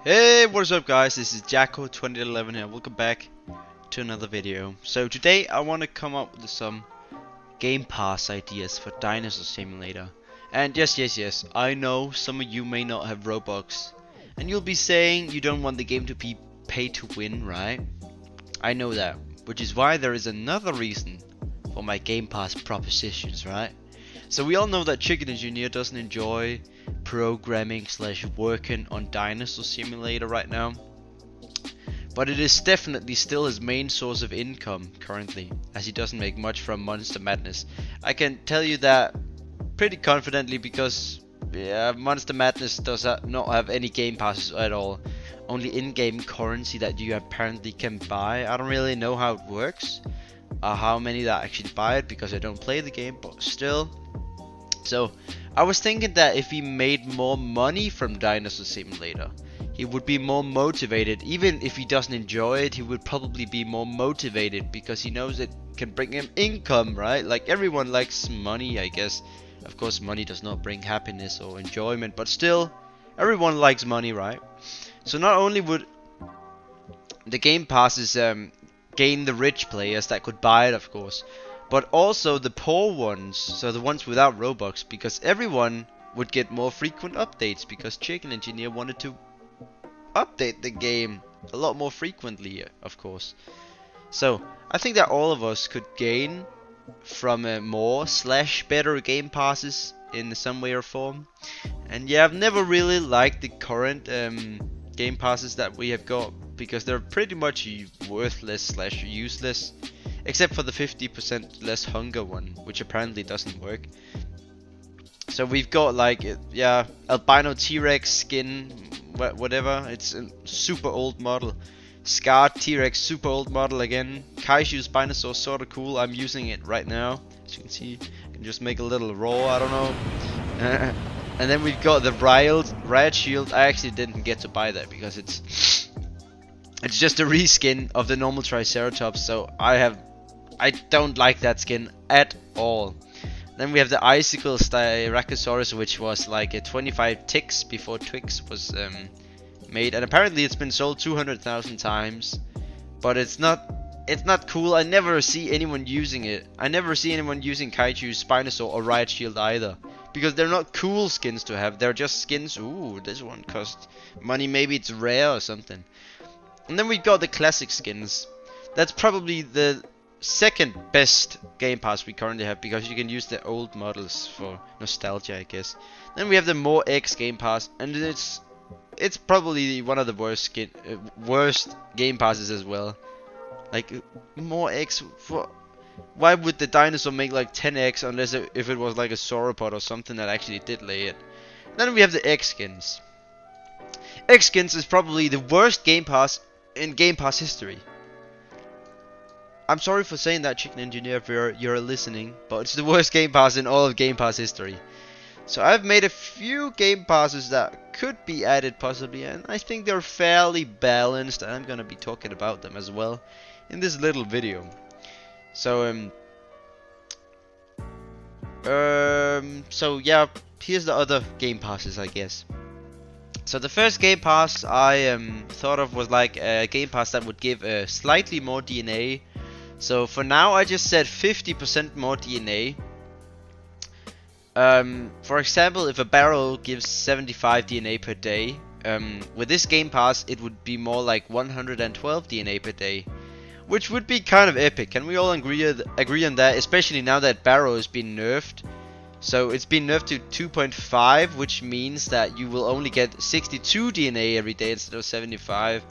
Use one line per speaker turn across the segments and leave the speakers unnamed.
Hey, what is up guys, this is Jacko2011 here, welcome back to another video. So today I want to come up with some Game Pass ideas for Dinosaur Simulator. And yes, I know some of you may not have Robux, and you'll be saying you don't want the game to be pay to win, right? I know that, which is why there is another reason for my Game Pass propositions, right? So we all know that Chicken Engineer doesn't enjoy programming / working on Dinosaur Simulator right now, but it is definitely still his main source of income currently, as he doesn't make much from Monster Madness. I can tell you that pretty confidently because Monster Madness does not have any game passes at all, only in-game currency that you apparently can buy. I don't really know how it works, how many that actually buy it, because I don't play the game, but still. So I was thinking that if he made more money from Dinosaur Simulator, he would be more motivated. Even if he doesn't enjoy it, he would probably be more motivated because he knows it can bring him income, right? Like everyone likes money, I guess. Of course, money does not bring happiness or enjoyment, but still, everyone likes money, right? So not only would the Game Passes gain the rich players that could buy it, of course, but also the poor ones, so the ones without Robux, because everyone would get more frequent updates because Chicken Engineer wanted to update the game a lot more frequently, of course. So I think that all of us could gain from more / better game passes in some way or form. And yeah, I've never really liked the current game passes that we have got because they're pretty much worthless / useless. Except for the 50% less hunger one, which apparently doesn't work. So we've got like, albino T-Rex skin, whatever. It's a super old model. Scarred T-Rex, super old model again. Kaiju Spinosaur, sorta cool. I'm using it right now. As you can see, I can just make a little roll, I don't know. And then we've got the Riot Shield. I actually didn't get to buy that because it's just a reskin of the normal Triceratops, so I don't like that skin at all. Then we have the Icicle Styracosaurus, which was like a 25 ticks before Twix was made, and apparently it's been sold 200,000 times. But it's not cool. I never see anyone using it. I never see anyone using Kaiju Spinosaur or Riot Shield either, because they're not cool skins to have. They're just skins. Ooh, this one costs money. Maybe it's rare or something. And then we got the classic skins. That's probably the second best Game Pass we currently have, because you can use the old models for nostalgia, I guess. Then we have the More X Game Pass, and it's probably one of the worst Game Passes as well. Like More X, why would the dinosaur make like 10x unless if it was like a sauropod or something that actually did lay it? Then we have the X skins. X skins is probably the worst Game Pass in Game Pass history. I'm sorry for saying that, Chicken Engineer, if you're listening, but it's the worst Game Pass in all of Game Pass history. So I've made a few Game Passes that could be added possibly, and I think they're fairly balanced, and I'm gonna be talking about them as well in this little video. So so yeah, here's the other Game Passes, I guess. So the first Game Pass I thought of was like a Game Pass that would give slightly more DNA. So for now I just said 50% more DNA. For example, if a barrel gives 75 DNA per day, with this Game Pass it would be more like 112 DNA per day, which would be kind of epic. Can we all agree on that? Especially now that barrel has been nerfed. So it's been nerfed to 2.5, which means that you will only get 62 DNA every day instead of 75.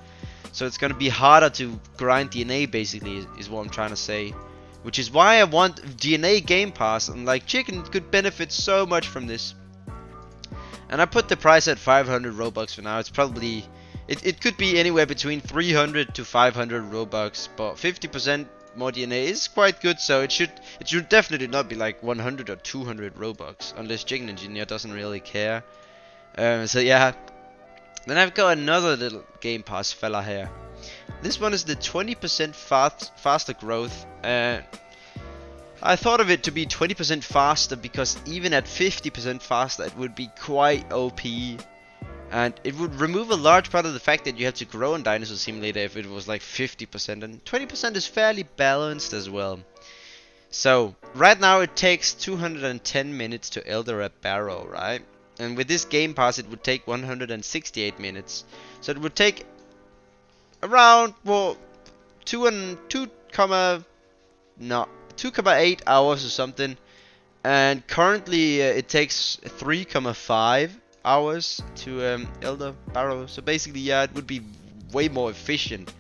So it's gonna be harder to grind DNA, basically, is what I'm trying to say. Which is why I want DNA Game Pass, and like Chicken could benefit so much from this. And I put the price at 500 Robux for now. It's probably, it could be anywhere between 300 to 500 Robux, but 50% more DNA is quite good, so it should definitely not be like 100 or 200 Robux, unless Chicken Engineer doesn't really care. So yeah. Then I've got another little Game Pass fella here. This one is the 20% faster growth. I thought of it to be 20% faster because even at 50% faster it would be quite OP. And it would remove a large part of the fact that you have to grow in Dinosaur Simulator if it was like 50%, and 20% is fairly balanced as well. So right now it takes 210 minutes to elder a barrow, right? And with this Game Pass it would take 168 minutes. So it would take around, well, 2.8 hours or something. And currently it takes 3.5 hours to elder barrow. So basically, yeah, it would be way more efficient,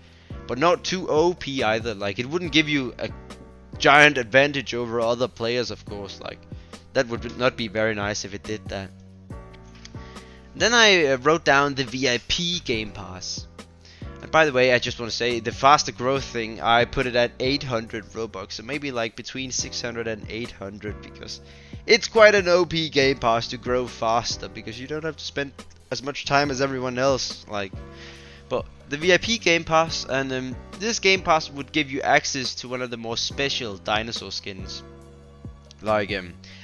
but not too OP either. Like, it wouldn't give you a giant advantage over other players, of course. Like, that would not be very nice if it did that. Then I wrote down the VIP Game Pass. And by the way, I just want to say, the faster growth thing, I put it at 800 Robux, so maybe like between 600 and 800, because it's quite an OP Game Pass to grow faster, because you don't have to spend as much time as everyone else, like. But the VIP Game Pass, and this Game Pass would give you access to one of the more special dinosaur skins. Like,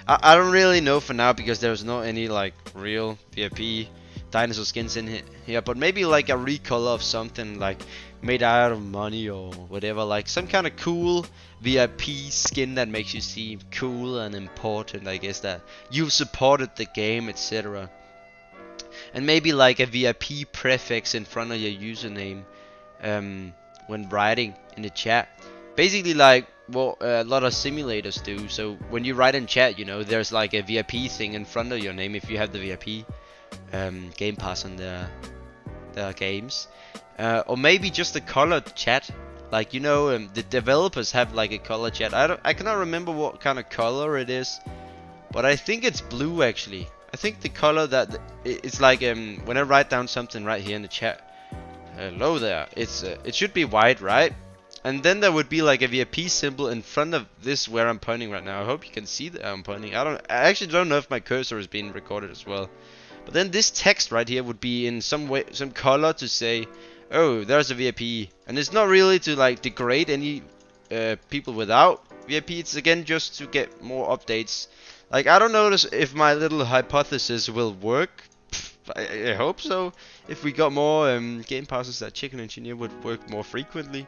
I don't really know for now, because there's not any like real VIP dinosaur skins in here, but maybe like a recolor of something like made out of money or whatever, like some kind of cool VIP skin that makes you seem cool and important, I guess, that you've supported the game, etc. And maybe like a VIP prefix in front of your username when writing in the chat, basically like what a lot of simulators do. So when you write in chat, you know, there's like a VIP thing in front of your name if you have the VIP Game Pass on their games, or maybe just a colored chat, like, you know, the developers have like a color chat. I cannot remember what kind of color it is, but I think it's blue actually. I think the color that it's like when I write down something right here in the chat, hello there, it should be white, right? And then there would be like a VIP symbol in front of this where I'm pointing right now. I hope you can see that I'm pointing. I actually don't know if my cursor is being recorded as well. But then this text right here would be in some way, some color to say, oh, there's a VIP. And it's not really to like degrade any people without VIP. It's again just to get more updates. Like, I don't know if my little hypothesis will work. I hope so. If we got more game passes, that Chicken Engineer would work more frequently.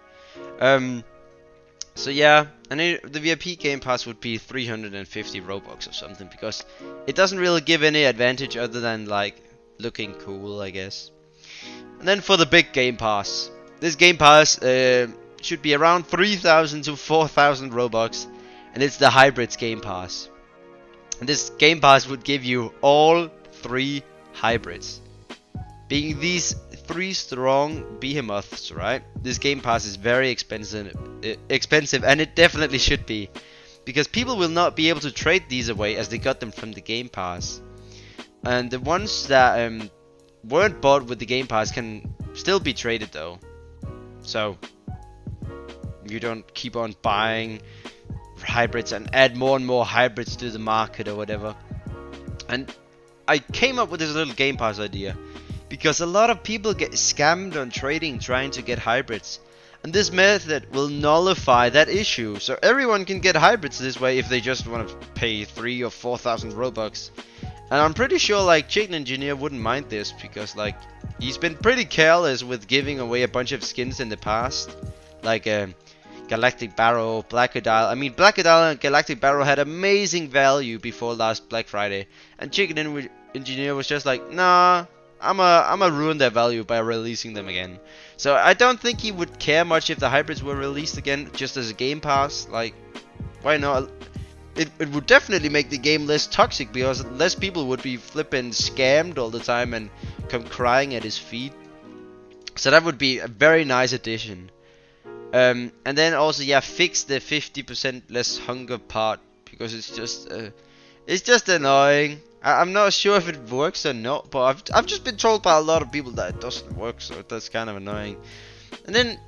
So yeah, and the VIP Game Pass would be 350 Robux or something, because it doesn't really give any advantage other than like looking cool, I guess. And then for the big Game Pass, this Game Pass should be around 3,000 to 4,000 Robux, and it's the Hybrids Game Pass. And this Game Pass would give you all 3 hybrids, being these 3 strong behemoths, right? This Game Pass is very expensive, and it definitely should be, because people will not be able to trade these away as they got them from the Game Pass. And the ones that weren't bought with the Game Pass can still be traded though, so you don't keep on buying hybrids and add more and more hybrids to the market or whatever. And I came up with this little Game Pass idea because a lot of people get scammed on trading trying to get hybrids, and this method will nullify that issue, so everyone can get hybrids this way if they just want to pay 3,000 or 4,000 Robux. And I'm pretty sure like Chicken Engineer wouldn't mind this, because like he's been pretty careless with giving away a bunch of skins in the past, like Galactic Barrow, Blackadile. I mean, Blackadile and Galactic Barrow had amazing value before last Black Friday, and Chicken Engineer was just like, nah, I'ma ruin their value by releasing them again. So I don't think he would care much if the hybrids were released again, just as a Game Pass. Like, why not? It would definitely make the game less toxic, because less people would be flipping scammed all the time and come crying at his feet. So that would be a very nice addition. And then also, yeah, fix the 50% less hunger part, because it's just annoying. I'm not sure if it works or not, but I've just been told by a lot of people that it doesn't work, so that's kind of annoying. And then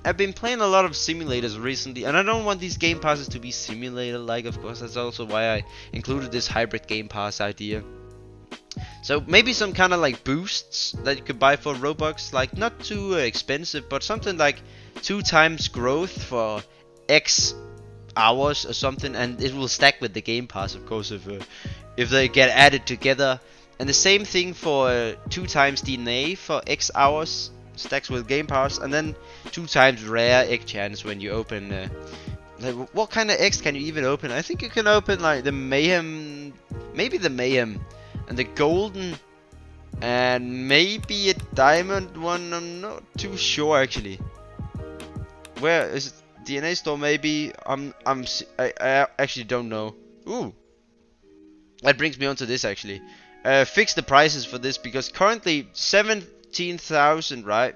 I've been playing a lot of simulators recently, and I don't want these Game Passes to be simulator-like, of course. That's also why I included this hybrid Game Pass idea. So maybe some kind of like boosts that you could buy for Robux, like not too expensive, but something like 2 times growth for X hours or something, and it will stack with the Game Pass, of course, if they get added together. And the same thing for 2 times DNA for X hours stacks with Game Pass, and then 2 times rare egg chance when you open. Like, what kind of eggs can you even open? I think you can open like the Mayhem, maybe the Mayhem, and the Golden, and maybe a Diamond one. I'm not too sure actually. Where is it? DNA store maybe? I actually don't know. Ooh, that brings me on to this actually. Fix the prices for this because currently 17,000, right?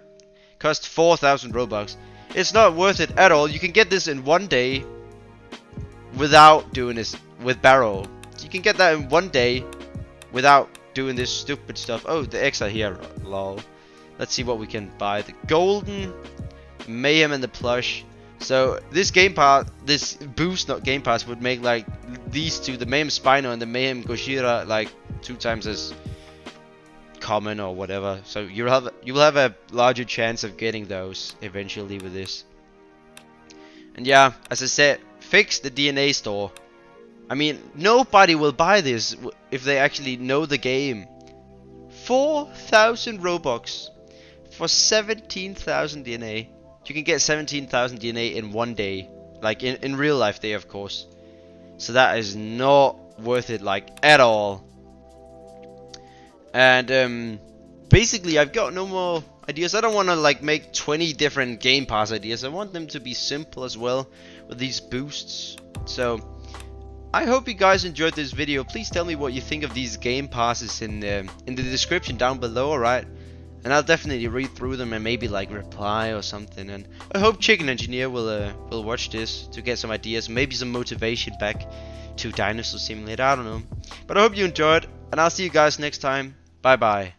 Cost 4,000 Robux. It's not worth it at all. You can get this in 1 day without doing this with Barrow. You can get that in 1 day without doing this stupid stuff. Oh, the X are here. Lol. Let's see what we can buy. The Golden, Mayhem, and the Plush. So this Game Pass, this boost, not Game Pass, would make like these two, the Mayhem Spino and the Mayhem Gojira, like 2 times as common or whatever. So you will have a larger chance of getting those eventually with this. And yeah, as I said, fix the DNA store. I mean, nobody will buy this if they actually know the game. 4,000 Robux for 17,000 DNA. You can get 17,000 DNA in 1 day, like in real life day, of course. So that is not worth it, like, at all. And basically, I've got no more ideas. I don't want to like make 20 different Game Pass ideas. I want them to be simple as well with these boosts. So I hope you guys enjoyed this video. Please tell me what you think of these Game Passes in the description down below, alright? And I'll definitely read through them and maybe like reply or something. And I hope Chicken Engineer will watch this to get some ideas, maybe some motivation back to Dinosaur Simulator. I don't know. But I hope you enjoyed, and I'll see you guys next time. Bye bye.